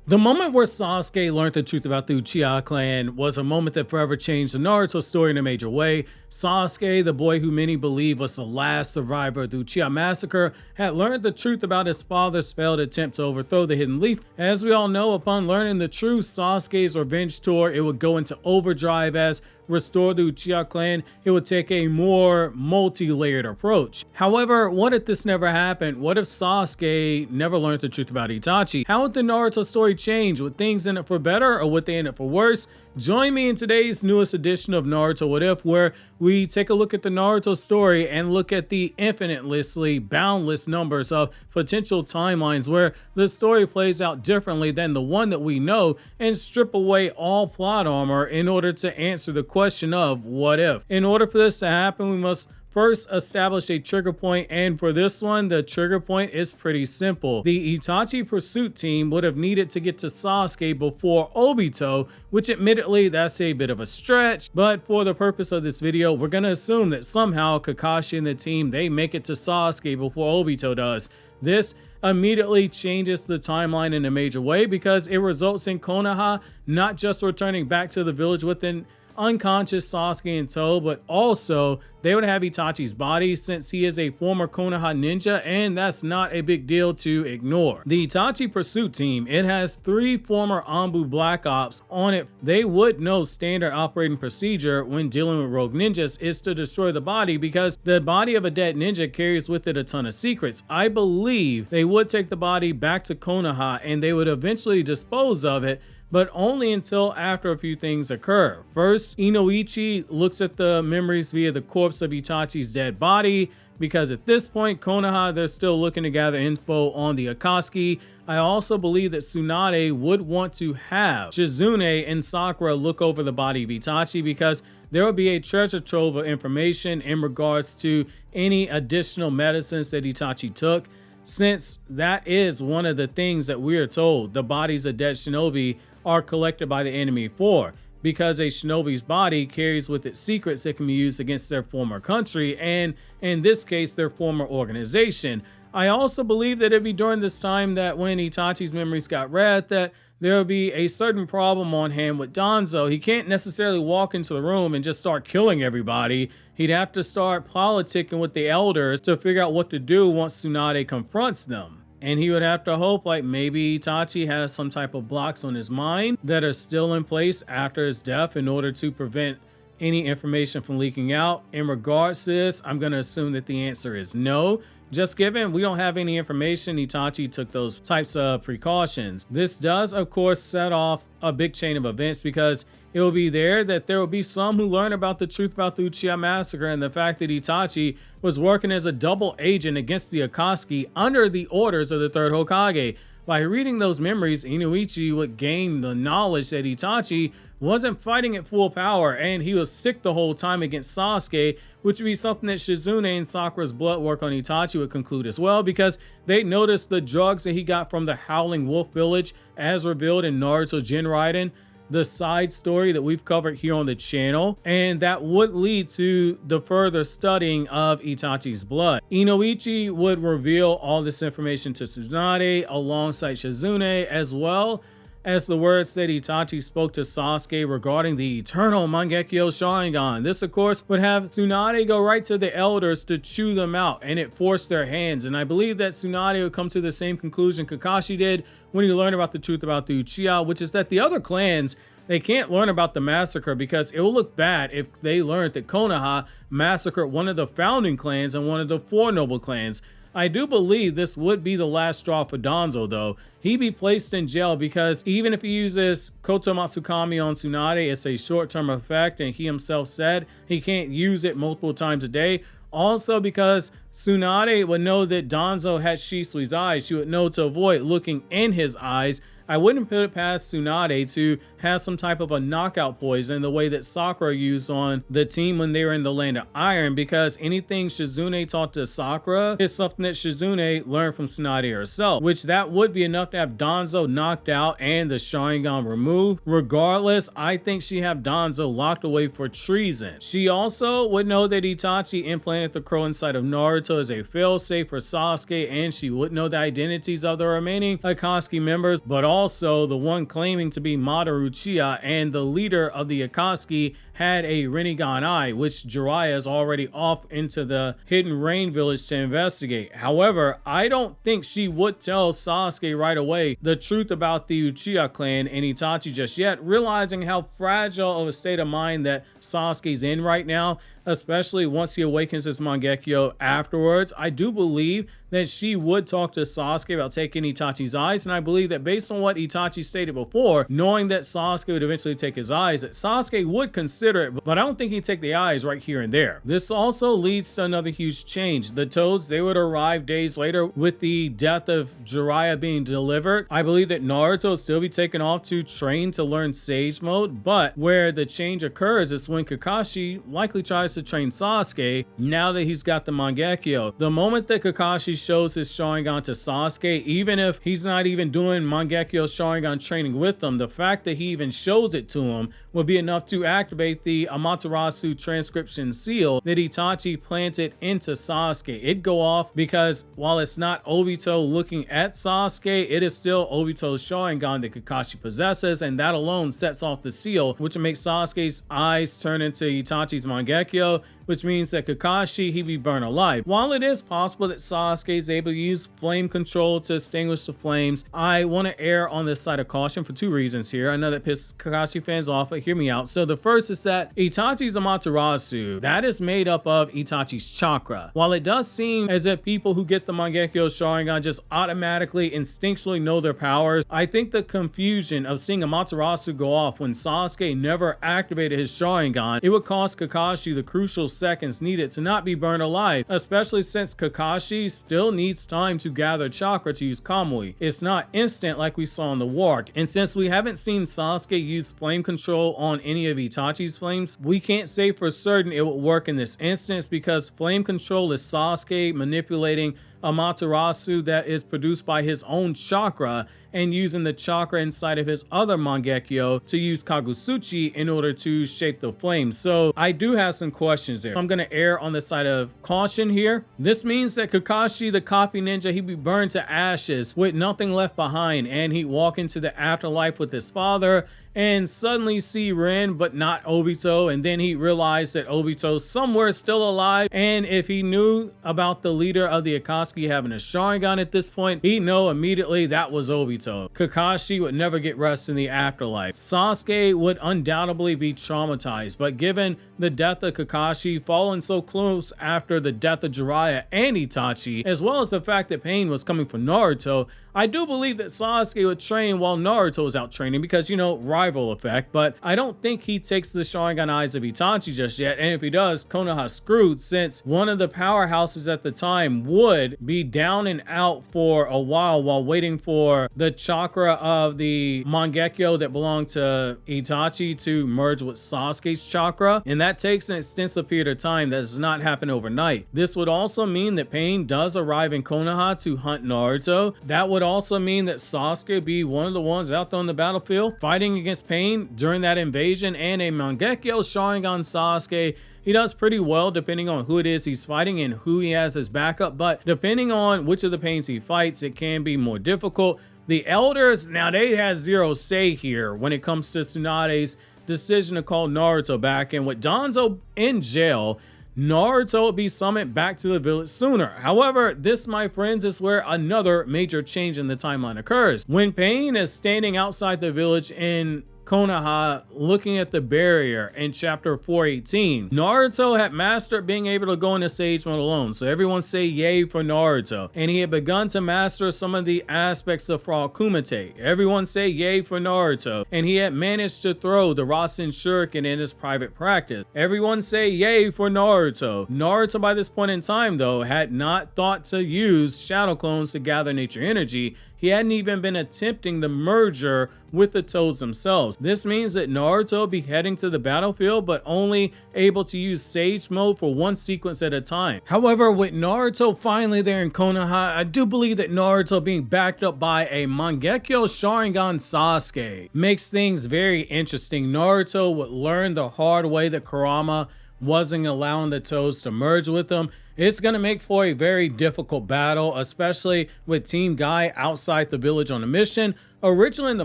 The moment where Sasuke learned the truth about the Uchiha clan was a moment that forever changed the Naruto story in a major way. Sasuke, the boy who many believe was the last survivor of the Uchiha massacre, had learned the truth about his father's failed attempt to overthrow the Hidden Leaf. As we all know, upon learning the truth, Sasuke's revenge tour, it would go into overdrive as restore the Uchiha clan, it would take a more multi-layered approach. However, what if this never happened? What if Sasuke never learned the truth about Itachi? How would the Naruto story change? Would things end up for better or would they end up for worse? Join me in today's newest edition of Naruto What If, where we take a look at the Naruto story and look at the infinitelessly boundless numbers of potential timelines where the story plays out differently than the one that we know, and strip away all plot armor in order to answer the question of what if. In order for this to happen, we must first establish a trigger point, and for this one, the trigger point is pretty simple. The Itachi pursuit team would have needed to get to Sasuke before Obito, which admittedly that's a bit of a stretch, but for the purpose of this video, we're gonna assume that somehow Kakashi and the team, they make it to Sasuke before Obito does. This immediately changes the timeline in a major way because it results in Konoha not just returning back to the village with an unconscious Sasuke in tow, but also they would have Itachi's body since he is a former Konoha ninja, and that's not a big deal to ignore. The Itachi pursuit team, it has 3 former Anbu Black Ops on it. They would know standard operating procedure when dealing with rogue ninjas is to destroy the body because the body of a dead ninja carries with it a ton of secrets. I believe they would take the body back to Konoha and they would eventually dispose of it, but only until after a few things occur. First, Inoichi looks at the memories via the corpse of Itachi's dead body, because at this point, Konoha, they're still looking to gather info on the Akatsuki. I also believe that Tsunade would want to have Shizune and Sakura look over the body of Itachi because there will be a treasure trove of information in regards to any additional medicines that Itachi took, since that is one of the things that we are told the bodies of dead shinobi are collected by the enemy for, because a shinobi's body carries with it secrets that can be used against their former country, and in this case their former organization. I also believe that it'd be during this time that when Itachi's memories got read that there will be a certain problem on hand with Danzo. He can't necessarily walk into the room and just start killing everybody. He'd have to start politicking with the elders to figure out what to do once Tsunade confronts them. And he would have to hope like maybe Itachi has some type of blocks on his mind that are still in place after his death in order to prevent any information from leaking out. In regards to this, I'm going to assume that the answer is no. Just given we don't have any information, Itachi took those types of precautions. This does, of course, set off a big chain of events because it will be there will be some who learn about the truth about the Uchiha massacre and the fact that Itachi was working as a double agent against the Akatsuki under the orders of the 3rd Hokage. By reading those memories, Inoichi would gain the knowledge that Itachi wasn't fighting at full power and he was sick the whole time against Sasuke, which would be something that Shizune and Sakura's blood work on Itachi would conclude as well, because they noticed the drugs that he got from the Howling Wolf Village as revealed in Naruto Jinraiden, the side story that we've covered here on the channel, and that would lead to the further studying of Itachi's blood. Inoichi would reveal all this information to Tsunade alongside Shizune, as well as the words that Itachi spoke to Sasuke regarding the eternal Mangekyo Sharingan. This, of course, would have Tsunade go right to the elders to chew them out, and it forced their hands. And I believe that Tsunade would come to the same conclusion Kakashi did when he learned about the truth about the Uchiha, which is that the other clans, they can't learn about the massacre because it will look bad if they learned that Konoha massacred one of the founding clans and one of the 4 noble clans. I do believe this would be the last straw for Danzo though. He'd be placed in jail because even if he uses Koto Matsukami on Tsunade, it's a short-term effect, and he himself said he can't use it multiple times a day. Also because Tsunade would know that Danzo had Shisui's eyes, she would know to avoid looking in his eyes. I wouldn't put it past Tsunade to have some type of a knockout poison the way that Sakura used on the team when they were in the Land of Iron, because anything Shizune taught to Sakura is something that Shizune learned from Tsunade herself, which that would be enough to have Danzo knocked out and the Sharingan removed. Regardless, I think she have Danzo locked away for treason. She also would know that Itachi implanted the crow inside of Naruto as a failsafe for Sasuke, and she would know the identities of the remaining Akatsuki members, but also the one claiming to be Madara Uchiha and the leader of the Akatsuki had a Rinnegan eye, which Jiraiya is already off into the Hidden Rain village to investigate. However, I don't think she would tell Sasuke right away the truth about the Uchiha clan and Itachi just yet, realizing how fragile of a state of mind that Sasuke's in right now, especially once he awakens his Mangekyo afterwards. I do believe that she would talk to Sasuke about taking Itachi's eyes, and I believe that based on what Itachi stated before, knowing that Sasuke would eventually take his eyes, that Sasuke would consider it, but I don't think he'd take the eyes right here and there. This also leads to another huge change. The Toads, they would arrive days later with the death of Jiraiya being delivered. I believe that Naruto will still be taken off to train to learn Sage Mode, but where the change occurs is when Kakashi likely tries to train Sasuke now that he's got the Mangekyo. The moment that Kakashi shows his Sharingan to Sasuke, even if he's not even doing Mangekyo Sharingan training with him, the fact that he even shows it to him will be enough to activate the Amaterasu transcription seal that Itachi planted into Sasuke. It'd go off because while it's not Obito looking at Sasuke, it is still Obito's Sharingan that Kakashi possesses, and that alone sets off the seal, which will make Sasuke's eyes turn into Itachi's Mangekyo, which means that Kakashi, he'd be burned alive. While it is possible that Sasuke is able to use flame control to extinguish the flames, I want to err on this side of caution for two reasons here. I know that pisses Kakashi fans off, but hear me out. So the first is that Itachi's Amaterasu, that is made up of Itachi's chakra. While it does seem as if people who get the Mangekyo Sharingan just automatically, instinctually know their powers, I think the confusion of seeing Amaterasu go off when Sasuke never activated his Sharingan, it would cost Kakashi the crucial seconds needed to not be burned alive, especially since Kakashi still needs time to gather chakra to use Kamui. It's not instant like we saw in the war arc, and since we haven't seen Sasuke use flame control on any of Itachi's flames, we can't say for certain it will work in this instance because flame control is Sasuke manipulating Amaterasu that is produced by his own chakra and using the chakra inside of his other Mangekyo to use Kagusuchi in order to shape the flames. So I do have some questions there. I'm going to err on the side of caution here. This means that Kakashi, the copy ninja, he'd be burned to ashes with nothing left behind, and he'd walk into the afterlife with his father and suddenly see Rin but not Obito, and then he realized that Obito's somewhere still alive, and if he knew about the leader of the Akatsuki having a Sharingan at this point, he'd know immediately that was Obito. Kakashi would never get rest in the afterlife. Sasuke would undoubtedly be traumatized, but given the death of Kakashi falling so close after the death of Jiraiya and Itachi, as well as the fact that pain was coming from Naruto, I do believe that Sasuke would train while Naruto was out training because, you know, rival effect, but I don't think he takes the Sharingan eyes of Itachi just yet, and if he does, Konoha's screwed since one of the powerhouses at the time would be down and out for a while waiting for the chakra of the Mangekyo that belonged to Itachi to merge with Sasuke's chakra, and that takes an extensive period of time that does not happen overnight. This would also mean that Pain does arrive in Konoha to hunt Naruto. That would also mean that Sasuke would be one of the ones out there on the battlefield fighting against Pain during that invasion, and a Mangekyo Sharingan Sasuke, he does pretty well depending on who it is he's fighting and who he has as backup, but depending on which of the Pains he fights, it can be more difficult. The elders, now they had zero say here when it comes to Tsunade's decision to call Naruto back, and with Danzo in jail, Naruto would be summoned back to the village sooner. However, this, my friends, is where another major change in the timeline occurs. When Pain is standing outside the village in Konoha looking at the barrier in chapter 418, Naruto had mastered being able to go into Sage Mode alone, so everyone say yay for Naruto, and he had begun to master some of the aspects of Frog Kumite. Everyone say yay for Naruto, and he had managed to throw the Rasen Shuriken in his private practice. Everyone say yay for Naruto. Naruto by this point in time though had not thought to use shadow clones to gather nature energy. He hadn't even been attempting the merger with the Toads themselves. This means that Naruto will be heading to the battlefield, but only able to use Sage Mode for one sequence at a time. However, with Naruto finally there in Konoha, I do believe that Naruto being backed up by a Mangekyo Sharingan Sasuke makes things very interesting. Naruto would learn the hard way that Kurama wasn't allowing the Toads to merge with him, It's going to make for a very difficult battle, especially with Team Guy outside the village on a mission. Originally in the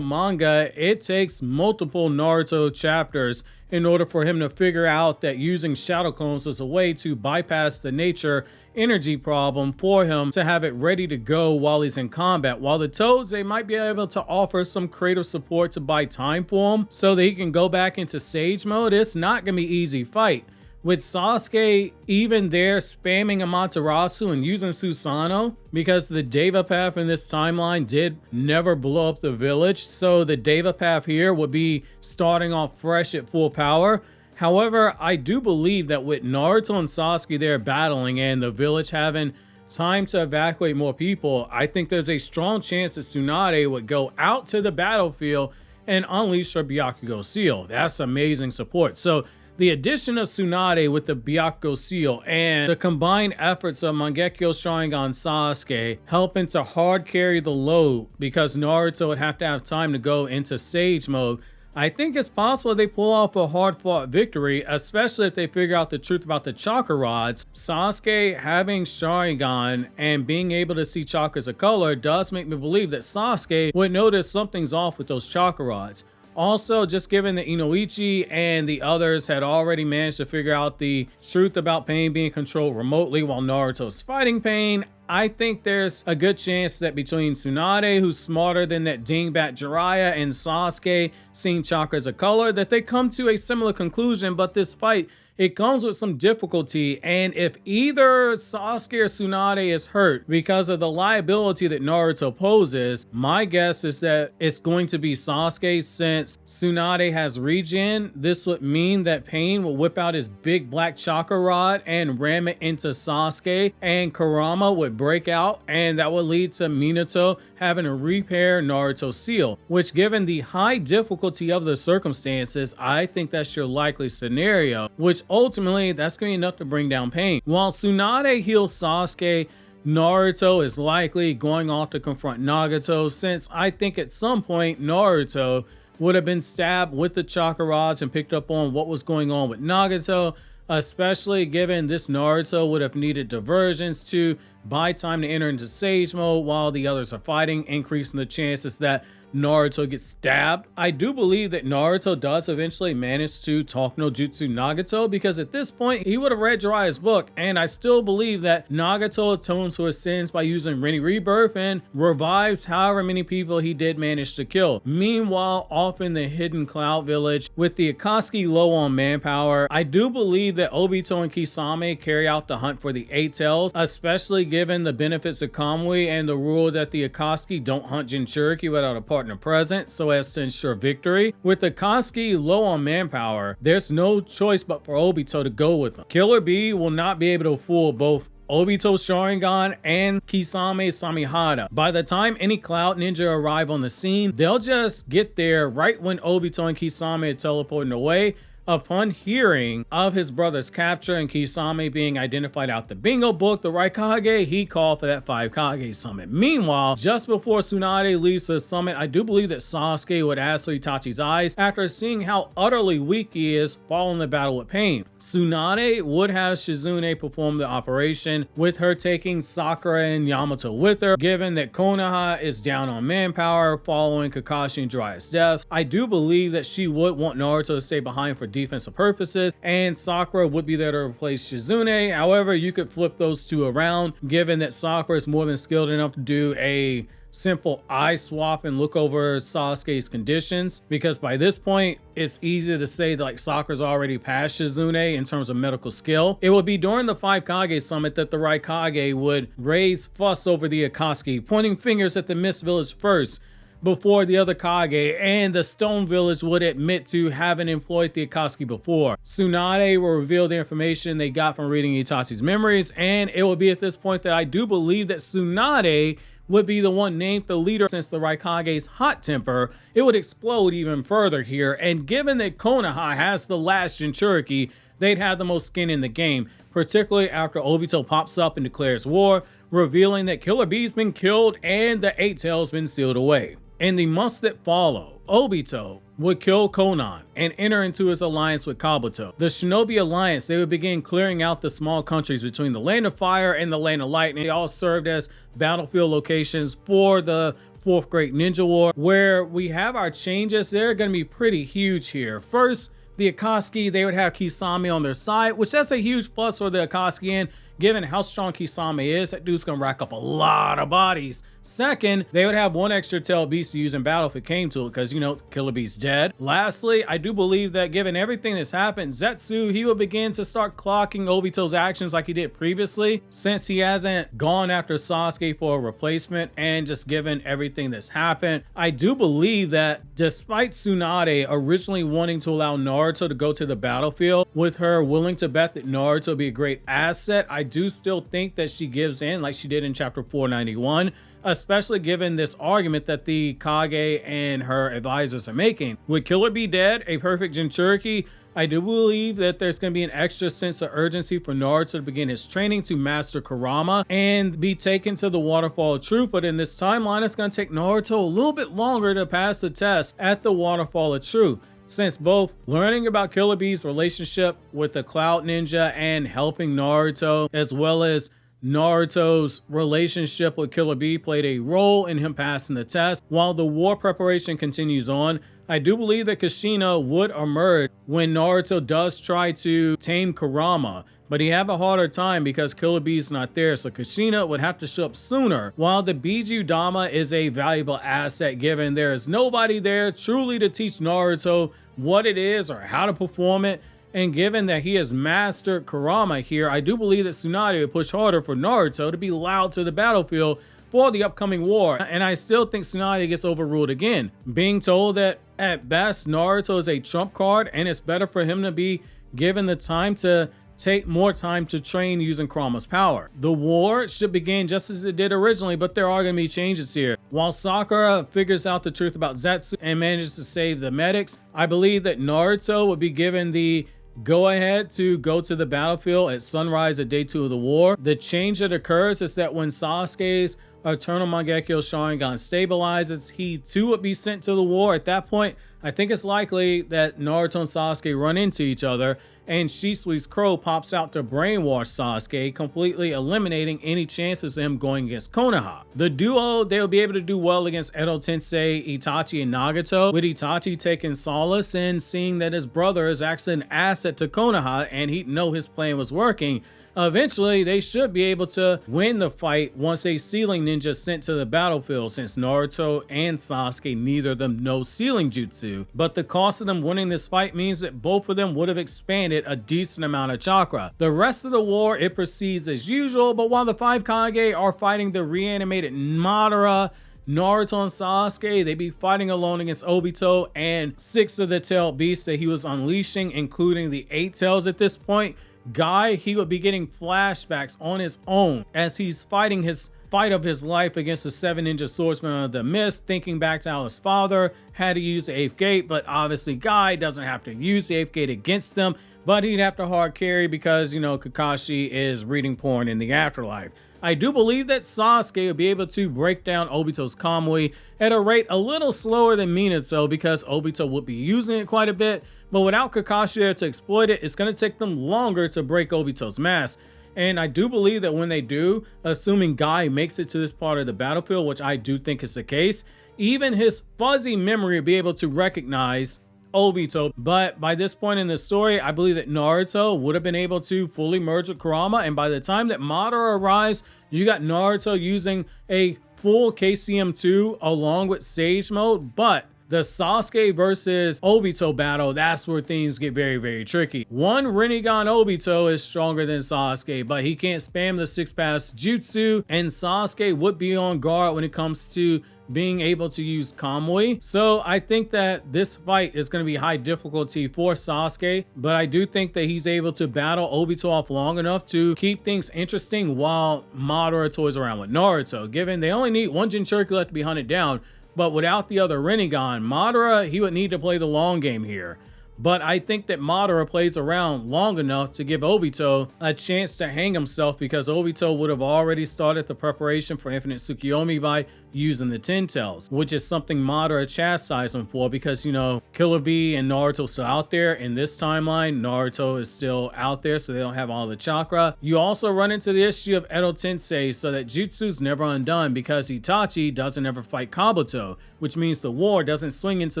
manga, it takes multiple Naruto chapters in order for him to figure out that using shadow clones is a way to bypass the nature energy problem for him to have it ready to go while he's in combat. While the Toads, they might be able to offer some creative support to buy time for him so that he can go back into Sage mode. It's not going to be an easy fight. With Sasuke even there spamming Amaterasu and using Susanoo, because the Deva path in this timeline did never blow up the village, so the Deva path here would be starting off fresh at full power. However, I do believe that with Naruto and Sasuke there battling and the village having time to evacuate more people, I think there's a strong chance that Tsunade would go out to the battlefield and unleash her Byakugo seal. That's amazing support. So the addition of Tsunade with the Byakugo seal and the combined efforts of Mangekyo Sharingan Sasuke helping to hard carry the load, because Naruto would have to have time to go into Sage mode, I think it's possible they pull off a hard-fought victory, especially if they figure out the truth about the chakra rods. Sasuke having Sharingan and being able to see chakras of color does make me believe that Sasuke would notice something's off with those chakra rods. Also, just given that Inoichi and the others had already managed to figure out the truth about pain being controlled remotely while Naruto's fighting pain, I think there's a good chance that between Tsunade, who's smarter than that dingbat Jiraiya, and Sasuke seeing chakras of color, that they come to a similar conclusion. But this fight, it comes with some difficulty, and if either Sasuke or Tsunade is hurt because of the liability that Naruto poses, my guess is that it's going to be Sasuke. Since Tsunade has regen, this would mean that Pain will whip out his big black chakra rod and ram it into Sasuke, and Kurama would break out, and that would lead to Minato having to repair Naruto's seal, which, given the high difficulty of the circumstances, I think that's your likely scenario, which ultimately that's going to be enough to bring down Pain. While Tsunade heals Sasuke, Naruto is likely going off to confront Nagato, since I think at some point Naruto would have been stabbed with the chakra rods and picked up on what was going on with Nagato, especially given this Naruto would have needed diversions to buy time to enter into Sage mode while the others are fighting, increasing the chances that Naruto gets stabbed. I do believe that Naruto does eventually manage to talk no jutsu Nagato, because at this point he would have read Jiraiya's book, and I still believe that Nagato atones for his sins by using Rini Rebirth and revives however many people he did manage to kill. Meanwhile, off in the hidden cloud village with the Akatsuki low on manpower, I do believe that Obito and Kisame carry out the hunt for the Eight Tails, especially given the benefits of Kamui and the rule that the Akatsuki don't hunt Jinchuuriki without a partner present so as to ensure victory. With the Akatsuki low on manpower, there's no choice but for Obito to go with them. Killer Bee will not be able to fool both Obito Sharingan and Kisame Samihara. By the time any Cloud Ninja arrive on the scene, they'll just get there right when Obito and Kisame are teleporting away. Upon hearing of his brother's capture and Kisame being identified out the bingo book, the Raikage, he called for that 5 Kage summit. Meanwhile, just before Tsunade leaves the summit, I do believe that Sasuke would ask for Itachi's eyes after seeing how utterly weak he is following the battle with Pain. Tsunade would have Shizune perform the operation, with her taking Sakura and Yamato with her, given that Konoha is down on manpower following Kakashi and Jiraiya's death. I do believe that she would want Naruto to stay behind for defensive purposes, and Sakura would be there to replace Shizune. However, you could flip those two around, given that Sakura is more than skilled enough to do a simple eye swap and look over Sasuke's conditions, because by this point it's easy to say that like Sakura's already past Shizune in terms of medical skill. It would be during the 5 Kage summit that the Raikage would raise fuss over the Akatsuki, pointing fingers at the Mist Village first before the other Kage, and the Stone Village would admit to having employed the Akatsuki before. Tsunade will reveal the information they got from reading Itachi's memories, and it will be at this point that I do believe that Tsunade would be the one named the leader, since the Raikage's hot temper, it would explode even further here, and given that Konoha has the last Jinchuuriki, they'd have the most skin in the game, particularly after Obito pops up and declares war, revealing that Killer Bee's been killed and the Eight Tails been sealed away. In the months that follow, Obito would kill Konan and enter into his alliance with Kabuto. The Shinobi Alliance, they would begin clearing out the small countries between the Land of Fire and the Land of Light, and they all served as battlefield locations for the Fourth Great Ninja War, where we have our changes. They're going to be pretty huge here. First, the Akatsuki, they would have Kisame on their side, which that's a huge plus for the Akatsuki, and given how strong Kisame is, that dude's gonna rack up a lot of bodies. Second, they would have one extra tail beast to use in battle if it came to it, because, you know, Killer Beast's dead. Lastly, I do believe that given everything that's happened, Zetsu, he will begin to start clocking Obito's actions like he did previously, since he hasn't gone after Sasuke for a replacement, and just given everything that's happened. I do believe that despite Tsunade originally wanting to allow Naruto to go to the battlefield, with her willing to bet that Naruto would be a great asset, I do still think that she gives in like she did in chapter 491, especially given this argument that the Kage and her advisors are making. With Killer Bee dead, a perfect jinchuuriki, I do believe that there's going to be an extra sense of urgency for Naruto to begin his training to master Kurama and be taken to the Waterfall of Truth. But in this timeline, it's going to take Naruto a little bit longer to pass the test at the Waterfall of Truth, since both learning about Killer Bee's relationship with the Cloud Ninja and helping Naruto, as well as Naruto's relationship with Killer Bee, played a role in him passing the test. While the war preparation continues on, I do believe that Kushina would emerge when Naruto does try to tame Kurama, but he have a harder time because Killer Bee's not there, so Kushina would have to show up sooner. While the Biju Dama is a valuable asset, given there is nobody there truly to teach Naruto what it is or how to perform it, and given that he has mastered Kurama here, I do believe that Tsunade would push harder for Naruto to be allowed to the battlefield for the upcoming war, and I still think Tsunade gets overruled again, being told that at best Naruto is a trump card and it's better for him to be given the time to take more time to train using Kurama's power. The war should begin just as it did originally, but there are going to be changes here. While Sakura figures out the truth about Zetsu and manages to save the medics, I believe that Naruto would be given the go ahead to go to the battlefield at sunrise of day 2 of the war. The change that occurs is that when Sasuke's Eternal Mangekyo Sharingan stabilizes, he too would be sent to the war. At that point, I think it's likely that Naruto and Sasuke run into each other, and Shisui's crow pops out to brainwash Sasuke, completely eliminating any chances of him going against Konoha. The duo, they'll be able to do well against Edo Tensei, Itachi, and Nagato, with Itachi taking solace in seeing that his brother is actually an asset to Konoha, and he'd know his plan was working. Eventually, they should be able to win the fight once a Sealing Ninja is sent to the battlefield, since Naruto and Sasuke, neither of them know Sealing Jutsu. But the cost of them winning this fight means that both of them would have expanded a decent amount of chakra. The rest of the war, it proceeds as usual, but while the 5 Kage are fighting the reanimated Madara, Naruto and Sasuke, they be fighting alone against Obito and 6 of the tailed beasts that he was unleashing, including the 8 tails at this point. Guy, he would be getting flashbacks on his own as he's fighting his fight of his life against the 7 Ninja Swordsmen of the Mist, thinking back to how his father had to use the 8th gate, but obviously Guy doesn't have to use the 8th gate against them, but he'd have to hard carry because, you know, Kakashi is reading porn in the afterlife. I do believe that Sasuke will be able to break down Obito's Kamui at a rate a little slower than Minato, because Obito would be using it quite a bit, but without Kakashi there to exploit it, it's going to take them longer to break Obito's mask. And I do believe that when they do, assuming Guy makes it to this part of the battlefield, which I do think is the case, even his fuzzy memory will be able to recognize Obito. But by this point in the story, I believe that Naruto would have been able to fully merge with Kurama, and by the time that Madara arrives, you got Naruto using a full KCM2 along with Sage Mode. But the Sasuke versus Obito battle, that's where things get very, very tricky. One Rinnegan Obito is stronger than Sasuke, but he can't spam the 6-pass jutsu, and Sasuke would be on guard when it comes to being able to use Kamui. So I think that this fight is going to be high difficulty for Sasuke, but I do think that he's able to battle Obito off long enough to keep things interesting while Madara toys around with Naruto, given they only need 1 Jinchuriki left to be hunted down. But without the other Rinnegan, Madara, he would need to play the long game here. But I think that Madara plays around long enough to give Obito a chance to hang himself, because Obito would have already started the preparation for Infinite Tsukuyomi by using the Ten Tails, which is something Madara chastised him for, because, you know, Killer Bee and Naruto still out there. In this timeline, Naruto is still out there, so they don't have all the chakra. You also run into the issue of Edo Tensei, so that jutsu's never undone, because Itachi doesn't ever fight Kabuto, which means the war doesn't swing into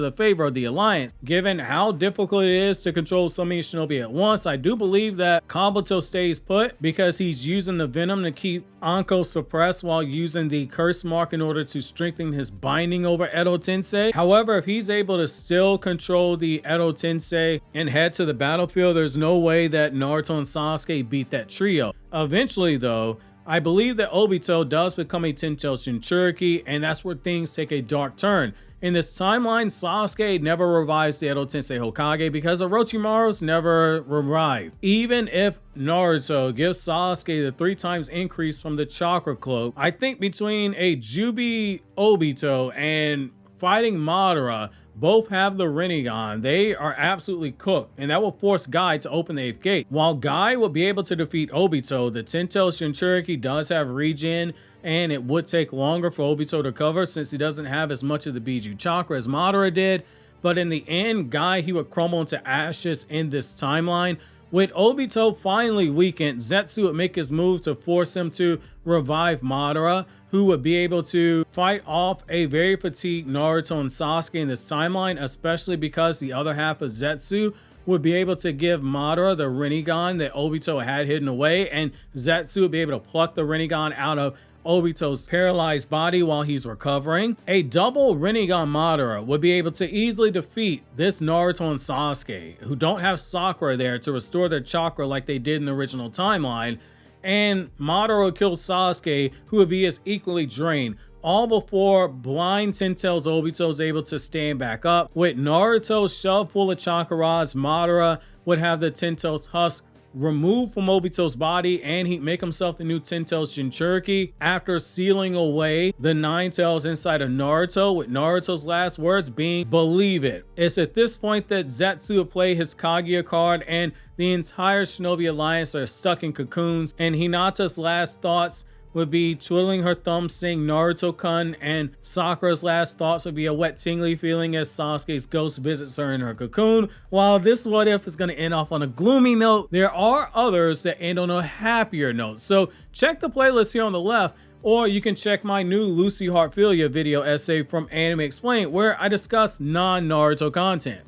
the favor of the alliance. Given how difficult it is to control so many shinobi at once, I do believe that Kabuto stays put, because he's using the venom to keep Anko suppressed while using the curse mark in order to strengthen his binding over Edo Tensei. However, if he's able to still control the Edo Tensei and head to the battlefield, there's no way that Naruto and Sasuke beat that trio. Eventually though, I believe that Obito does become a Ten-Tails Jinchuuriki, and that's where things take a dark turn. In this timeline, Sasuke never revives the Edo Tensei Hokage because Orochimaru's never revived. Even if Naruto gives Sasuke the 3 times increase from the chakra cloak, I think between a Jubi Obito and fighting Madara, both have the Rinnegan, they are absolutely cooked, and that will force Guy to open the 8th gate. While Guy will be able to defeat Obito, the Ten-Tails Jinchuuriki does have regen, and it would take longer for Obito to recover since he doesn't have as much of the Biju chakra as Madara did. But in the end, Guy, he would crumble into ashes in this timeline. With Obito finally weakened, Zetsu would make his move to force him to revive Madara, who would be able to fight off a very fatigued Naruto and Sasuke in this timeline, especially because the other half of Zetsu would be able to give Madara the Rinnegan that Obito had hidden away, and Zetsu would be able to pluck the Rinnegan out of Obito's paralyzed body while he's recovering. A double Rinnegan Madara would be able to easily defeat this Naruto and Sasuke, who don't have Sakura there to restore their chakra like they did in the original timeline, and Madara would kill Sasuke, who would be as equally drained, all before blind Ten-Tails Obito is able to stand back up. With Naruto shoved full of chakra rods, Madara would have the Ten-Tails husk removed from Obito's body, and he'd make himself the new Ten-Tails Jinchuuriki after sealing away the 9 tails inside of Naruto, with Naruto's last words being, "Believe it." It's at this point that Zetsu would play his Kaguya card, and the entire Shinobi Alliance are stuck in cocoons, and Hinata's last thoughts would be twiddling her thumbs saying Naruto-kun, and Sakura's last thoughts would be a wet tingly feeling as Sasuke's ghost visits her in her cocoon. While this what if is going to end off on a gloomy note, there are others that end on a happier note. So check the playlist here on the left, or you can check my new Lucy Heartfilia video essay from Anime Explained, where I discuss non-Naruto content.